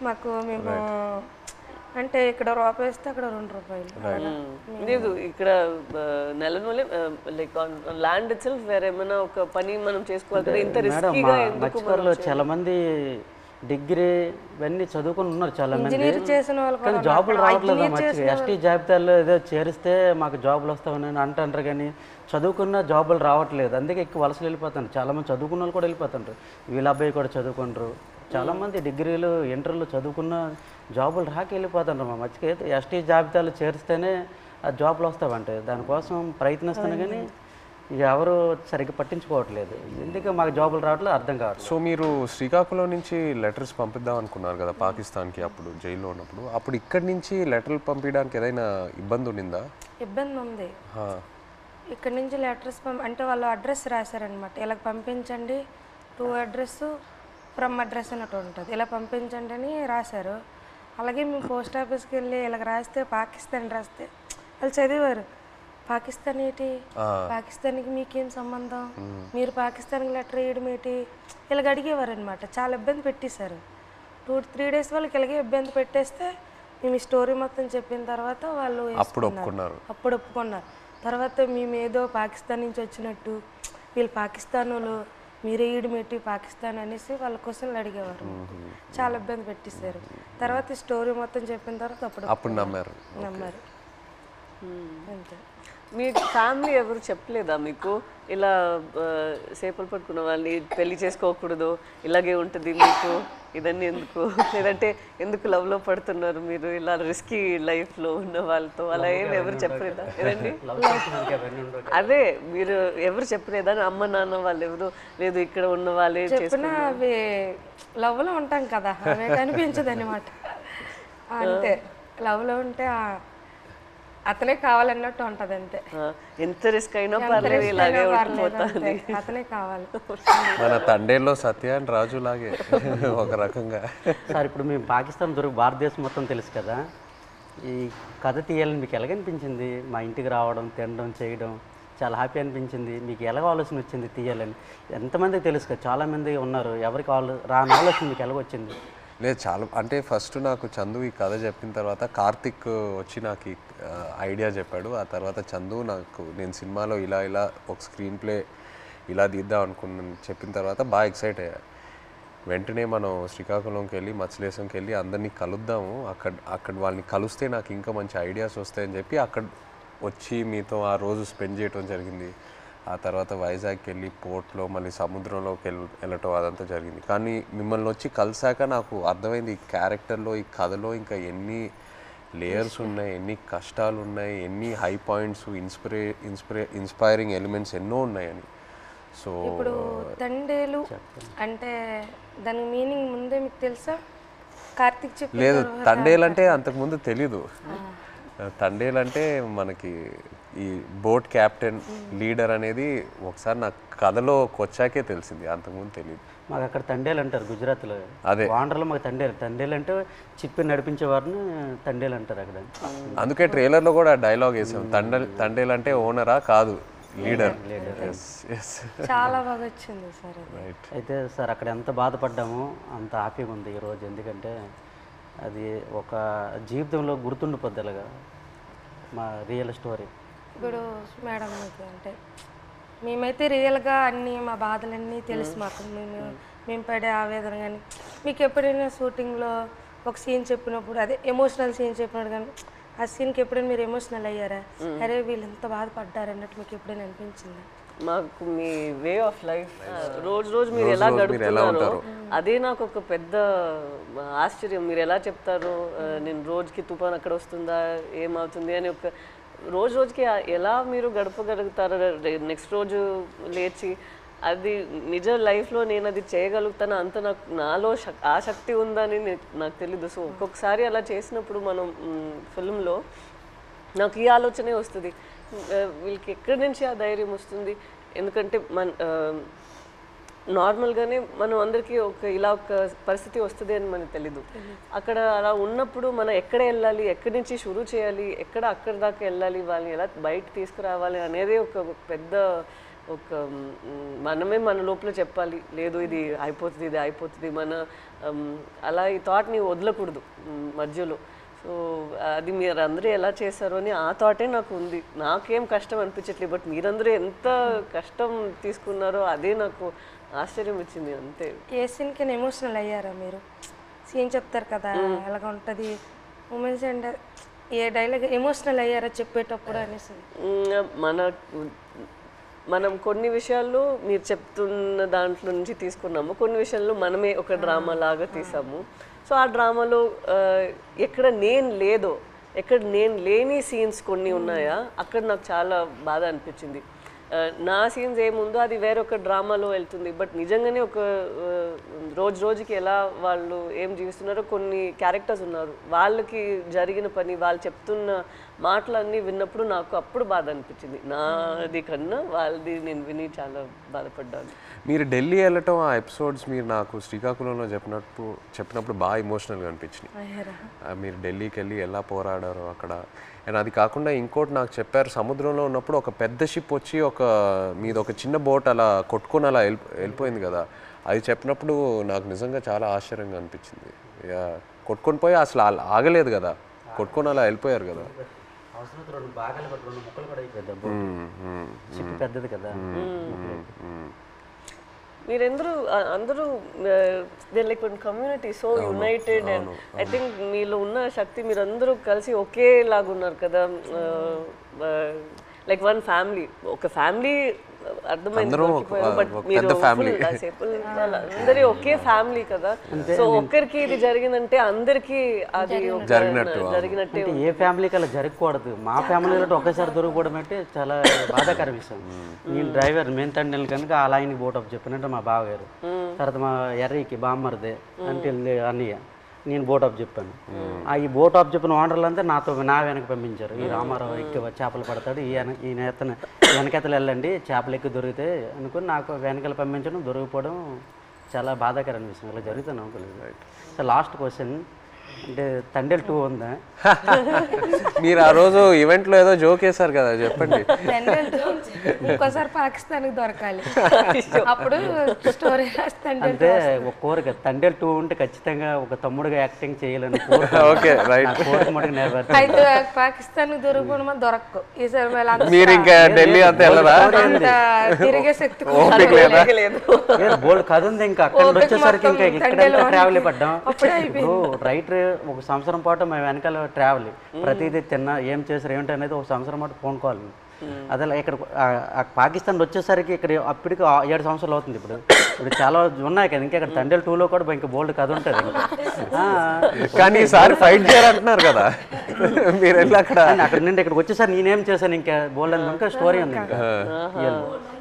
మాకు మేము అంటే ఇక్కడ రూపాయి ఇస్తే అక్కడ 2 రూపాయలు
లేదు. ఇక్కడ నెలనూలే లైక్ ల్యాండ్ ఇట్ సెల్ఫ్ వేరే ఏమైనా ఒక పని మనం చేసుకోవాలి కదా, ఇంత రిస్కీగా ఎందుకు?
చాలా మంది డిగ్రీ ఇవన్నీ చదువుకుని ఉన్నారు చాలా మంది,
కానీ
జాబులు రావట్లేదు. మంచిగా ఎస్టీ జాబితాలో ఏదో చేరిస్తే మాకు జాబులు వస్తామని అంటారు, కానీ చదువుకున్న జాబులు రావట్లేదు. అందుకే ఎక్కువ వలసలు వెళ్ళిపోతారు. చాలామంది చదువుకున్న వాళ్ళు కూడా వెళ్ళిపోతుంటారు, వీళ్ళ అబ్బాయి కూడా చదువుకుంటారు. చాలామంది డిగ్రీలు ఇంటర్లు చదువుకున్న జాబులు రాక వెళ్ళిపోతుంటారు. మా మధ్యకి ఎస్టీ జాబితాలో చేరిస్తేనే ఆ జాబులు వస్తావంటే దానికోసం ప్రయత్నిస్తాను, కానీ ఇక ఎవరు సరిగ్గా పట్టించుకోవట్లేదు. ఎందుకు మాకు జాబులు రావట్లేదు అర్థం కావట్లేదు.
సో మీరు శ్రీకాకుళం నుంచి లెటర్స్ పంపిద్దాం అనుకున్నారు కదా పాకిస్తాన్కి, అప్పుడు జైల్లో ఉన్నప్పుడు. అప్పుడు ఇక్కడి నుంచి లెటర్లు పంపించడానికి ఏదైనా ఇబ్బంది ఉండిందా?
ఇబ్బంది ఉంది. ఇక్కడ నుంచి లెటర్స్ అంటే వాళ్ళు అడ్రస్ రాశారనమాట, ఇలా పంపించండి, టు అడ్రస్ ఫ్రమ్ అడ్రస్ అన్నట్టు ఉంటుంది, ఇలా పంపించండి అని రాశారు. అలాగే మేము పోస్ట్ ఆఫీస్కి వెళ్ళి ఇలాగ రాస్తే పాకిస్తాన్ రాస్తే వాళ్ళు చదివారు, పాకిస్తాన్ ఏంటి, పాకిస్తాన్కి మీకేం సంబంధం, మీరు పాకిస్తాన్కి లెటర్ వేయడం ఏంటి, ఇలాగ అడిగేవారు అనమాట. చాలా ఇబ్బంది పెట్టేశారు. 2-3 డేస్ వాళ్ళకి ఇలాగే ఇబ్బంది పెట్టేస్తే మేము ఈ స్టోరీ మొత్తం చెప్పిన తర్వాత వాళ్ళు అప్పుడు ఒప్పుకున్నారు. తర్వాత మేము ఏదో పాకిస్తాన్ నుంచి వచ్చినట్టు, వీళ్ళు పాకిస్తాన్ వాళ్ళు, మీరే ఈడమేటి పాకిస్తాన్ అనేసి వాళ్ళ క్వశ్చన్లు అడిగేవారు. చాలా ఇబ్బంది పెట్టేశారు. తర్వాత ఈ స్టోరీ మొత్తం చెప్పిన తర్వాత అప్పుడు నమ్మారు. అంతే.
మీ ఫ్యామిలీ ఎవరు చెప్పలేదా మీకు ఇలా సేపలు పట్టుకున్న వాళ్ళని పెళ్లి చేసుకోకూడదు, ఇలాగే ఉంటుంది మీకు, ఇదన్నీ ఎందుకు, లేదంటే ఎందుకు లవ్లో పడుతున్నారు మీరు ఇలా రిస్కీ లైఫ్లో ఉన్న వాళ్ళతో, అలా ఏమి ఎవరు చెప్పలేదా? ఏదండి అదే మీరు ఎవరు చెప్పలేదా? అమ్మ నాన్న వాళ్ళు ఎవరు లేదు, ఇక్కడ ఉన్న వాళ్ళే
చెప్పినా అవి లవ్లో ఉంటాం కదా, అవి కనిపించదు అనమాట. అంతే, లవ్లో ఉంటే అతనే కావాలన్నట్టు ఉంటది అంతే.
ఎంత రిస్క్ అయినా పర్లేదు ఇలాగే ఉండిపోతాను.
అతనే కావాలి.
మన తండేల్లో సత్య అండ్ రాజు లాగే ఒక రకంగా.
సార్ ఇప్పుడు మేము పాకిస్తాన్ దొరికి భారతదేశం మొత్తం తెలుసు కదా, ఈ కథ తీయాలని మీకు ఎలాగనిపించింది? మా ఇంటికి రావడం, తినడం, చేయడం చాలా హ్యాపీ అనిపించింది. మీకు ఎలాగ ఆలోచన వచ్చింది తీయాలని? ఎంతమందికి తెలుసు కదా, చాలామంది ఉన్నారు, ఎవరికి రాని ఆలోచన మీకు ఎలాగొచ్చింది?
లేదు చాలా అంటే ఫస్ట్ నాకు చందు ఈ కథ చెప్పిన తర్వాత కార్తిక్ వచ్చి నాకు ఈ ఐడియా చెప్పాడు. ఆ తర్వాత చందు నాకు నేను సినిమాలో ఇలా ఇలా ఒక స్క్రీన్ ప్లే ఇలా తీద్దాం అనుకున్నాను చెప్పిన తర్వాత బాగా ఎక్సైట్ అయ్యా. వెంటనే మనం శ్రీకాకుళంకి వెళ్ళి మత్స్యలేశంకి వెళ్ళి అందరినీ కలుద్దాము, అక్కడ వాళ్ళని కలిస్తే నాకు ఇంకా మంచి ఐడియాస్ వస్తాయని చెప్పి అక్కడ వచ్చి మీతో ఆ రోజు స్పెండ్ చేయడం జరిగింది. ఆ తర్వాత వైజాగ్కి వెళ్ళి పోర్ట్లో మళ్ళీ సముద్రంలోకి వెళ్ళటం అదంతా జరిగింది. కానీ మిమ్మల్ని వచ్చి కలిసాక నాకు అర్థమైంది ఈ క్యారెక్టర్లో, ఈ కథలో ఇంకా ఎన్ని లేయర్స్ ఉన్నాయి, ఎన్ని కష్టాలు ఉన్నాయి, ఎన్ని హై పాయింట్స్, ఇన్స్పైరింగ్ ఎలిమెంట్స్ ఎన్నో ఉన్నాయని. సో
ఇప్పుడు తండేలు అంటే దాని మీనింగ్ ముందే మీకు తెలుసా? కార్తిక్ చెప్పి
లేదు, తండేలంటే అంతకుముందు తెలీదు. తండేలంటే మనకి ఈ బోట్ క్యాప్టెన్ లీడర్ అనేది ఒకసారి నాకు కథలోకి వచ్చాకే తెలిసింది, అంతకుముందు తెలియదు.
మాకు అక్కడ తండేలు అంటారు గుజరాత్లో.
అదే
వాండర్లో మాకు తండేలు అంటే చిప్పి నడిపించే వారిని తండేలు అంటారు అక్కడ.
అందుకే ట్రైలర్లో కూడా డైలాగ్ వేసాం, తండేలు అంటే ఓనరా కాదు లీడర్.
చాలా బాగా వచ్చింది సార్.
అయితే సార్ అక్కడ ఎంత బాధపడ్డామో అంత హ్యాపీగా ఉంది ఈరోజు. ఎందుకంటే అది ఒక జీవితంలో గుర్తుండిపోద్ది అలాగా మా రియల్ స్టోరీ.
ఇప్పుడు మేడం మీకు అంటే మేమైతే రియల్గా అన్నీ మా బాధలన్నీ తెలుసు మాకు, మేము పడే ఆవేదన. కానీ మీకు ఎప్పుడైనా షూటింగ్లో ఒక సీన్ చెప్పినప్పుడు, అదే ఎమోషనల్ సీన్ చెప్పినప్పుడు కానీ ఆ సీన్కి ఎప్పుడైనా మీరు ఎమోషనల్ అయ్యారా? అరే వీళ్ళు ఎంత బాధపడ్డారు అన్నట్టు మీకు ఎప్పుడైనా అనిపించిందా?
మాకు మీ వే ఆఫ్ లైఫ్ రోజు మీరు ఎలా గడుపుతున్నారో అదే నాకు ఒక పెద్ద ఆశ్చర్యం. మీరు ఎలా చెప్తారు నేను రోజుకి తుఫాన్ అక్కడ వస్తుందా ఏమవుతుంది అని, ఒక రోజుకి ఎలా మీరు గడపగలుగుతారు నెక్స్ట్ రోజు లేచి? అది నిజ లైఫ్లో నేను అది చేయగలుగుతాను అంత నాలో ఆ శక్తి ఉందని నాకు తెలీదు. సో ఒక్కొక్కసారి అలా చేసినప్పుడు మనం ఫిల్మ్లో నాకు ఈ ఆలోచనే వస్తుంది, వీళ్ళకి ఎక్కడి నుంచి ఆ ధైర్యం వస్తుంది? ఎందుకంటే నార్మల్గానే మనం అందరికీ ఇలా ఒక పరిస్థితి వస్తుంది అని మనకు తెలీదు. అక్కడ అలా ఉన్నప్పుడు మనం ఎక్కడ వెళ్ళాలి, ఎక్కడి నుంచి షురూ చేయాలి, అక్కడి దాకా వెళ్ళాలి, వాళ్ళని ఎలా బయట తీసుకురావాలి అనేది ఒక పెద్ద మనమే మన లోపల చెప్పాలి, లేదు ఇది అయిపోతుంది మన అలా ఈ థాట్ని వదలకూడదు మధ్యలో. సో అది మీరు అందరూ ఎలా చేశారో అని ఆ థాటే నాకు ఉంది. నాకేం కష్టం అనిపించట్లేదు, బట్ మీరందరూ ఎంత కష్టం తీసుకున్నారో అదే నాకు ఆశ్చర్యం ఇచ్చింది అంతే.
ఏ సీన్కి ఎమోషనల్ అయ్యారా మీరు? సీన్ చెప్తారు కదా ఎలాగ ఉంటుంది moments, and a dialogue emotional అయ్యారా చెప్పేటప్పుడు అనేసి?
మనం కొన్ని విషయాల్లో మీరు చెప్తున్న దాంట్లో నుంచి తీసుకున్నాము, కొన్ని విషయాల్లో మనమే ఒక డ్రామా లాగా తీసాము. సో ఆ డ్రామాలో ఎక్కడ నేను లేని సీన్స్ కొన్ని ఉన్నాయా, అక్కడ నాకు చాలా బాధ అనిపించింది. నా సీన్స్ ఏముందో అది వేరొక డ్రామాలో వెళ్తుంది, బట్ నిజంగానే ఒక రోజుకి ఎలా వాళ్ళు ఏం జీవిస్తున్నారో కొన్ని క్యారెక్టర్స్ ఉన్నారు, వాళ్ళకి జరిగిన పని వాళ్ళు చెప్తున్న మాటలన్నీ విన్నప్పుడు నాకు అప్పుడు బాధ అనిపించింది. నాది కన్నా వాళ్ళది నేను విని చాలా బాధపడ్డాను.
మీరు ఢిల్లీ వెళ్ళటం ఆ ఎపిసోడ్స్ మీరు నాకు శ్రీకాకుళంలో చెప్పినప్పుడు బాగా ఎమోషనల్గా అనిపించినాయి. మీరు ఢిల్లీకి వెళ్ళి ఎలా పోరాడారో అక్కడ. అండ్ అది కాకుండా ఇంకోటి నాకు చెప్పారు, సముద్రంలో ఉన్నప్పుడు ఒక పెద్ద షిప్ వచ్చి మీది ఒక చిన్న బోట్ అలా కొట్టుకొని అలా వెళ్ళిపోయింది కదా, అది చెప్పినప్పుడు నాకు నిజంగా చాలా ఆశ్చర్యంగా అనిపించింది. కొట్టుకొని పోయి అసలు ఆగలేదు కదా, కొట్టుకొని అలా వెళ్ళిపోయారు కదా.
పెద్దది కదా.
అందరూ like one community, so United. And I think మీలో ఉన్న శక్తి మీరందరూ కలిసి ఒకేలాగా ఉన్నారు కదా, లైక్ వన్ ఫ్యామిలీ, ఒక ఫ్యామిలీ అర్థమైంది. బట్ మీరు అందరి ఒకే ఫ్యామిలీ కదా, సో ఒక్కరికి ఇది జరిగిందంటే అందరికి అది జరిగినట్టే.
ఏ ఫ్యామిలీకి అలా జరగకూడదు. మా ఫ్యామిలీలో ఒకేసారి దొరికిపోవడం అంటే చాలా బాధాకర విషయం. నేను డ్రైవర్ మెయిన్ తండ్రి కనుక అలా ఆయనకి బోట్ అప్ చెప్పినట్టు మా బావగారు, తర్వాత మా ఎర్రీకి బామ్మరిదే అంటే అన్నయ్య, నేను బోట్ ఆఫ్ చెప్పాను. ఈ బోట్ ఆఫ్ చెప్పిన ఓనర్లంతా నా వెనక పంపించారు. ఈ రామారావు ఎక్కి చేపలు పడతాడు, ఈ నేతను వెనకెతలు వెళ్ళండి చేపలు ఎక్కి దొరికితే అనుకుని నాకు వెనకాల పంపించడం, దొరికిపోవడం చాలా బాధాకరమైన విషయం. ఇలా జరుగుతుంది అనుకోలేదు. సో లాస్ట్ క్వశ్చన్ అంటే తండేల్ 2 ఉందా?
మీరు ఆ రోజు ఈవెంట్లో ఏదో జోక్ వేశారు కదా, చెప్పండి.
ఇంకోసారి పాకిస్తాన్కి దొరకాలి, అప్పుడు స్టోరీ రాస్తాండి.
అంటే ఒక కోరిక తండేల్ 2 ఉంటే ఖచ్చితంగా ఒక తమ్ముడుగా యాక్టింగ్ చేయాలని కోరిక.
Okay right.
కోరిక మటుకు నెరవేర్చాలి.
అయితే పాకిస్తాన్కి దొరకడం దొరకవు ఈసారి.
మీరు ఇంకా ఢిల్లీ అంతా వెళ్ళరా?
తిరిగే శక్తి
బోల్డ్ కథ ఉంది. ఇంకా అక్కడ వచ్చేసరికి ఇంకా ఇక్కడ ట్రావెల్ పడ్డాం. రైటర్ ఒక సంవత్సరం పాటు మేము వెనకాల ట్రావెల్, ప్రతిదీ తిన్నా ఏం చేశారు ఏమిటి అనేది ఒక సంవత్సరం పాటు ఫోన్ కాల్. అదే ఇక్కడ పాకిస్తాన్ వచ్చేసరికి ఇక్కడ అప్పటికి 7 సంవత్సరాలు అవుతుంది. ఇప్పుడు చాలా ఉన్నాయి కదా, ఇంకా ఇక్కడ తండేల్ 2లో కూడా ఇంకా బోల్డ్ కథ ఉంటుంది.
కానీ ఈసారి ఫైట్ చేయాలంటున్నారు కదా మీరు వెళ్ళి
అక్కడ నుండి ఇక్కడికి వచ్చేసరికి నేనేం చేశాను ఇంకా బోల్డ్ అని ఇంకా స్టోరీ ఉంది.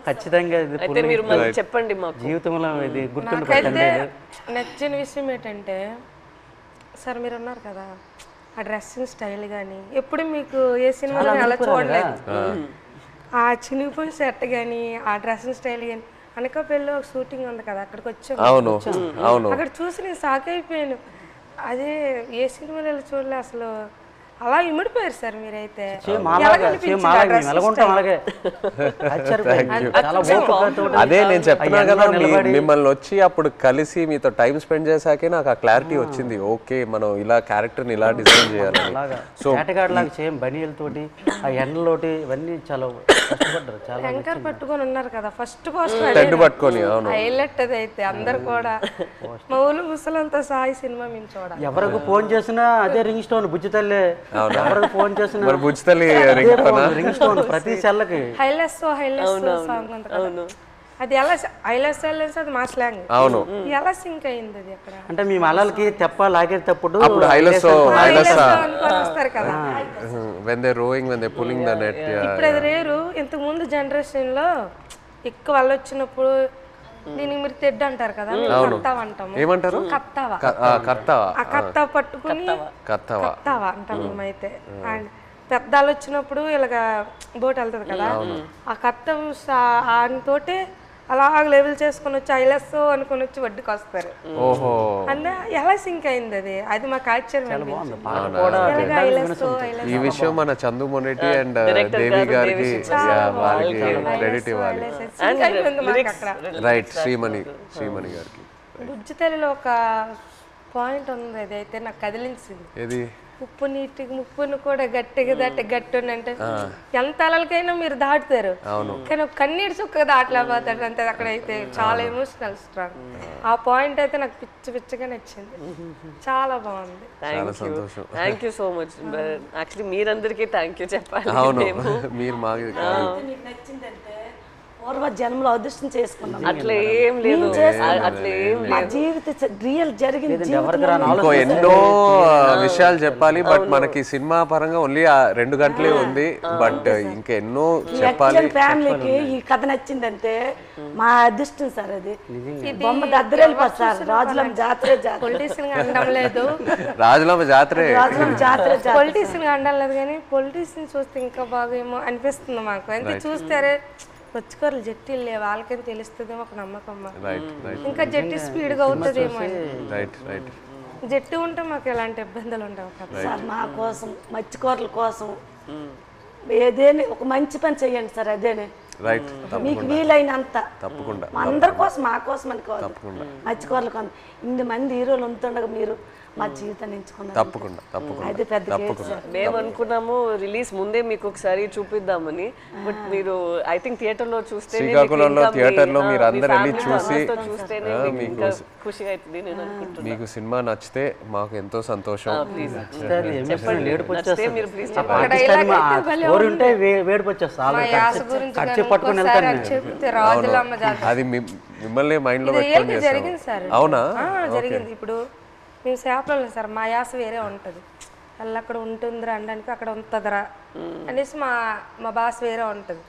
ఖచ్చితంగా
చెప్పండి
జీవితంలో ఇది గుర్తుండిపోతుంది.
నచ్చిన విషయం ఏంటంటే సార్ మీరు ఉన్నారు కదా, ఆ డ్రెస్సింగ్ స్టైల్ కానీ ఎప్పుడు మీకు ఏ సినిమాలో అలా చూడలేదు. ఆ చినిగిపోయిన సెట్ కానీ ఆ డ్రెస్సింగ్ స్టైల్ కానీ అనకాపల్లిలో ఒక షూటింగ్ ఉంది కదా, అక్కడికి వచ్చాము. అక్కడ చూసి నేను షాక్ అయిపోయాను. అదే ఏ సినిమాలో చూడలే అసలు. అలా ఇమిడిపోయారు సార్ మీరైతే.
అదే నేను చెప్తున్నా కదా, మిమ్మల్ని వచ్చి అప్పుడు కలిసి మీతో టైం స్పెండ్ చేశాకే నాకు ఆ క్లారిటీ వచ్చింది. ఓకే మనం ఇలా క్యారెక్టర్ని ఇలా డిజైన్ చేయాలని.
సో లాగా సేమ్ బనీలతోటి ఆ ఎండలోటి ఇవన్నీ చాలా కష్టపడ్డారు. చాలా
యాంకర్ పట్టుకొని ఉన్నారు కదా ఫస్ట్ పోస్టర్,
టెంట్ పట్టుకొని.
హైలైట్ అది అయితే అందరు కూడా మా ఊళ్ళు ముసలంతా సాయి సినిమా మేము చూడాలి.
ఎవరికి ఫోన్ చేసినా అదే రింగ్ స్టోన్ బుజ్జి తల్లి. ఎవరికి ఫోన్ చేసినా రింగ్ స్టోన్ ప్రతి సెల్లకి.
హైలెస్ సాంగ్ ఉంది కదా, అది ఎలా హైలెస్ అది మా స్లాంగ్.
అవును,
ఎలా సింక్ అయింది అది అక్కడ.
అంటే మీ మలలకి తెప్ప లాగేటప్పుడు
వస్తారు కదా,
when they rowing, when they pulling the net.
ఇప్పుడు అది రేరు. ఇంతకు ముందు జనరేషన్ లో ఎక్కువ వాళ్ళు వచ్చినప్పుడు దీనికి మీరు తెడ్డు అంటారు కదా, కత్తావ అంటాము.
ఏమంటారు?
కత్తావా. ఆ కత్తావ పట్టుకుని కత్తావా అంటాం మేమైతే. అండ్ పెద్దాలు వచ్చినప్పుడు ఇలాగ బోట్ వెళ్తుంది కదా, ఆ కత్త ఆయనతోటే అలా లెవెల్ చేసుకుని వచ్చి ఐలెస్ అనుకుని వచ్చి వడ్డీకి వస్తారు. అంటే ఎలా సింక్ అయింది అది, అది మాకు ఆశ్చర్యం.
ఈ విషయం మన చందు మొనెటి అండ్ దేవి గారికి వారికి క్రెడిట్ ఇవ్వాలి. రైట్, శ్రీమణి గారికి.
బుజ్జి తల్లిలో ఒక పాయింట్ ఉంది, అది అయితే నాకు కదిలించింది.
ఏది?
ఉప్పు నీటికి ముప్పును కూడా గట్టిగా దాటి గట్టి అంటే ఎంత అలలకైనా మీరు దాటుతారు, కానీ ఒక కన్నీటి చుక్క దాటలేకపోతాడు అంతే. అక్కడైతే చాలా ఎమోషనల్ స్ట్రాంగ్. ఆ పాయింట్ అయితే నాకు పిచ్చిగా నచ్చింది, చాలా బాగుంది.
Thank you so much. Actually మీరందరికీ థ్యాంక్ యూ చెప్పాలి.
మీరు మాకు
పూర్వ జన్మలో అదృష్టం చేసుకున్నాం.
అట్లా ఏం లేదు, అట్లా ఏం
మా జీవిత రియల్ జరిగింది.
ఇంకో ఎన్నో విషయాలు చెప్పాలి, బట్ మనకి సినిమా పరంగా ఓన్లీ 2 గంటలే ఉంది. బట్ ఇంకా ఎన్నో చెప్పాలి.
ఫ్యామిలీకి ఈ కథ నచ్చిందంటే మా అదృష్టం సార్. అది బొమ్మ దద్దరెళ్ళిపోతుంది సార్. రాజులమ్మ జాతరే
పొలిటీషియన్ గా అనడం లేదు,
రాజులమ్మ జాతరే
పొలిటీషియన్ గా అనడం లేదు, కానీ పొలిటీషియన్ చూస్తే ఇంకా బాగా ఏమో అనిపిస్తుంది మాకు. అంతే చూస్తారే వచ్చుకోరు జట్టీలు లేవు, వాళ్ళకని తెలుస్తుందేమో ఒక నమ్మకం. ఇంకా జట్టి స్పీడ్గా అవుతుందేమో. జట్టు ఉంటే మాకు ఎలాంటి ఇబ్బందులు ఉండవు కదా.
మా కోసం మత్స్యకారుల కోసం ఏదేని ఒక మంచి పని చెయ్యండి సార్. అదేనే మీకు వీలైనంత
తప్పకుండా
అందరి కోసం, మా కోసం అని కాదు, మత్స్యకారుల కోసం. 8 మంది హీరోలు ఉంటుండగా మీరు మా జీవితాన్ని ఎంచుకున్నారు.
తప్పకుండా
అది పెద్ద
మేము అనుకున్నాము రిలీజ్ ముందే మీకు ఒకసారి చూపిద్దామని. బట్ మీరు ఐ థింక్ థియేటర్ లో చూస్తే,
శ్రీకాకుళంలో థియేటర్ లో మీరు అందరు వెళ్ళి చూసి
ఖుషిగా అవుతుంది నేను అనుకుంటున్నాను.
మీకు సినిమా నచ్చితే మాకు ఎంతో సంతోషం. అది మిమ్మల్ని మైండ్ లో పెట్టుకొని చేస్తాం. అవునా?
జరిగింది. ఇప్పుడు మేము చేపలు సార్, మా యాస వేరే ఉంటుంది. వాళ్ళు అక్కడ ఉంటుందిరా అనడానికి అక్కడ ఉంటుందిరా అనేసి మా భాష వేరే ఉంటుంది.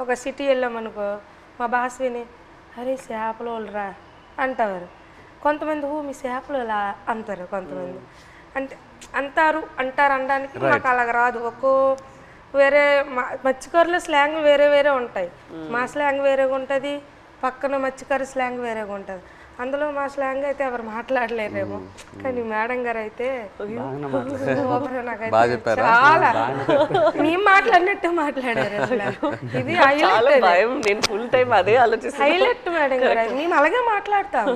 ఒక సిటీ వెళ్ళామనుకో మా భాష విని అరే చేపలు వాళ్ళరా అంటారు. కొంతమంది మీ చేపలు ఇలా అంటారు, కొంతమంది అంటే అంటారు అనడానికి మాకు అలాగ రాదు. వేరే మత్స్యకారుల స్లాంగ్ వేరే వేరే ఉంటాయి. మా స్లాంగ్ వేరేగా ఉంటుంది, పక్కన మత్స్యకారు స్లాంగ్ వేరేగా ఉంటుంది. అందులో మా స్లాంగ్ అయితే ఎవరు మాట్లాడలేరేమో, కానీ మేడం గారు అయితే నాకైతే చాలా మేము మాట్లాడినట్టు మాట్లాడారు. అసలు ఇది హైలైట్.
నేను ఫుల్ టైం అదే ఆలోచిస్తాను.
హైలైట్ మేడం గారు, మేము అలాగే మాట్లాడతాం.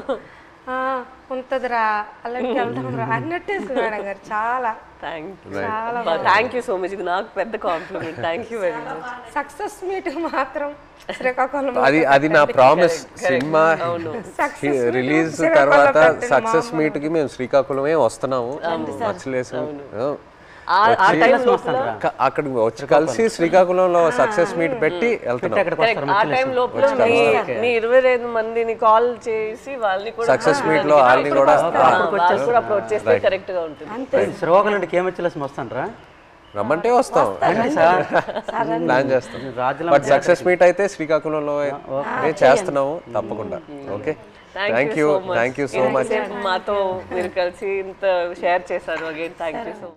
ఉంటదిరా అలాంటి వెళ్దాం రా అన్నట్టే మేడం గారు. చాలా
థ్యాంక్ యూ సో మచ్. ఇది నాకు పెద్ద compliment. Thank you very much.
Success meet మాత్రం శ్రీకాకుళం
అది నా ప్రామిస్. సినిమా రిలీజ్ తర్వాత సక్సెస్ మీట్ కి మేము శ్రీకాకుళమే వస్తున్నాము. మచ్చలేసు అక్కడికి వచ్చి కలిసి శ్రీకాకుళంలో సక్సెస్ మీట్ పెట్టి వెళ్తున్నాం.
ఆ టైం లోపల మీ 25 మందిని కాల్ చేసి వాళ్ళని కూడా
సక్సెస్ మీట్ లో వాళ్ళని కూడా
అప్పుడు వచ్చేస్తే కరెక్ట్ గా ఉంటుంది.
శ్రీకాకుళం కేమొచ్చేసి వస్తానరా
రమ్మంటే వస్తాం, ప్లాన్ చేస్తాం. బట్ సక్సెస్ మీట్ అయితే శ్రీకాకుళంలో చేస్తున్నాము తప్పకుండా. Okay, thank you so much.
మాతో మీరు కలిసి ఇంత షేర్ చేశారు. Again thank you so much.